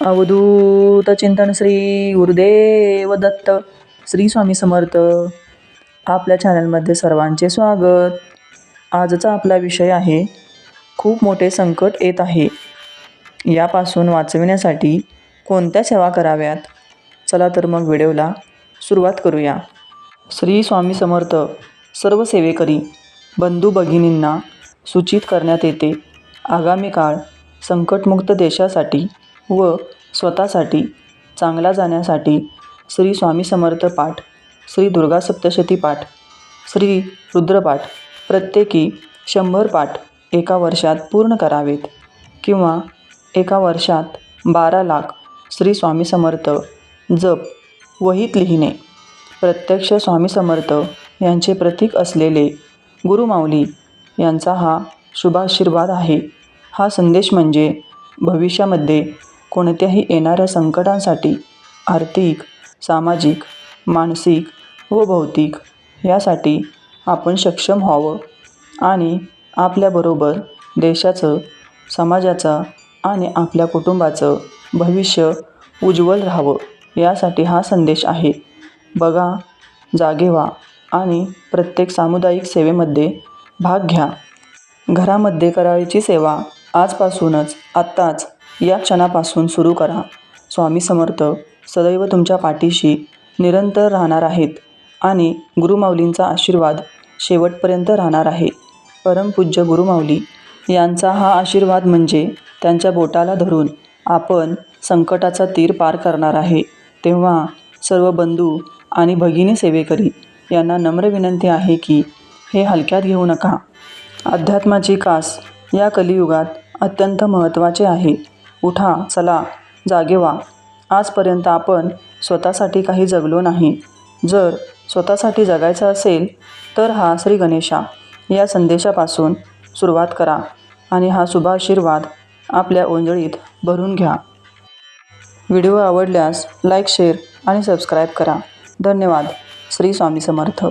अवधूत चिंतन श्री गुरुदेव दत्त. श्री स्वामी समर्थ. आपल्या चॅनलमध्ये सर्वांचे स्वागत. आजचा आपला विषय आहे, खूप मोठे संकट येत आहे, यापासून वाचविण्यासाठी कोणत्या सेवा कराव्यात. चला तर मग व्हिडिओला सुरुवात करूया. श्री स्वामी समर्थ. सर्व सेवेकरी बंधू भगिनींना सूचित करण्यात येते, आगामी काळ संकटमुक्त देशासाठी व स्वतःसाठी चांगला जाण्यासाठी श्री स्वामी समर्थ पाठ, श्री दुर्गा सप्तशती पाठ, श्री रुद्रपाठ प्रत्येकी 100 पाठ एका वर्षात पूर्ण करावेत, किंवा एका वर्षात 12 लाख श्री स्वामी समर्थ जप वहीत लिहिणे. प्रत्यक्ष स्वामी समर्थ यांचे प्रतीक असलेले गुरुमाऊली यांचा हा शुभाशीर्वाद आहे. हा संदेश म्हणजे भविष्यामध्ये कोणत्याही येणाऱ्या संकटांसाठी आर्थिक, सामाजिक, मानसिक व भौतिक यासाठी आपण सक्षम व्हावं आणि आपल्याबरोबर देशाचं, समाजाचं आणि आपल्या कुटुंबाचं भविष्य उज्ज्वल राहावं, यासाठी हा संदेश आहे. बघा, जागे व्हा आणि प्रत्येक सामुदायिक सेवेमध्ये भाग घ्या. घरामध्ये करायची सेवा आजपासूनच, आत्ताच, या क्षणापासून सुरू करा. स्वामी समर्थ सदैव तुमच्या पाठीशी निरंतर राहणार आहेत आणि गुरुमाऊलींचा आशीर्वाद शेवटपर्यंत राहणार आहे. परमपूज्य गुरुमाऊली यांचा हा आशीर्वाद म्हणजे त्यांच्या बोटाला धरून आपण संकटाचा तीर पार करणार आहे. तेव्हा सर्व बंधू आणि भगिनी सेवेकरी यांना नम्र विनंती आहे की हे हलक्यात घेऊ नका. अध्यात्माची कास या कलियुगात अत्यंत महत्त्वाचे आहे. उठा, चला, जागे व्हा. आजपर्यंत आपण स्वतःसाठी काही जगलो नाही. जर स्वतःसाठी जगायचं असेल तर हा श्री गणेशा या संदेशापासून सुरुवात करा आणि हा शुभ आशीर्वाद आपल्या ओंजळीत भरून घ्या. व्हिडिओ आवडल्यास लाईक, शेअर आणि सबस्क्राईब करा. धन्यवाद. श्री स्वामी समर्थ.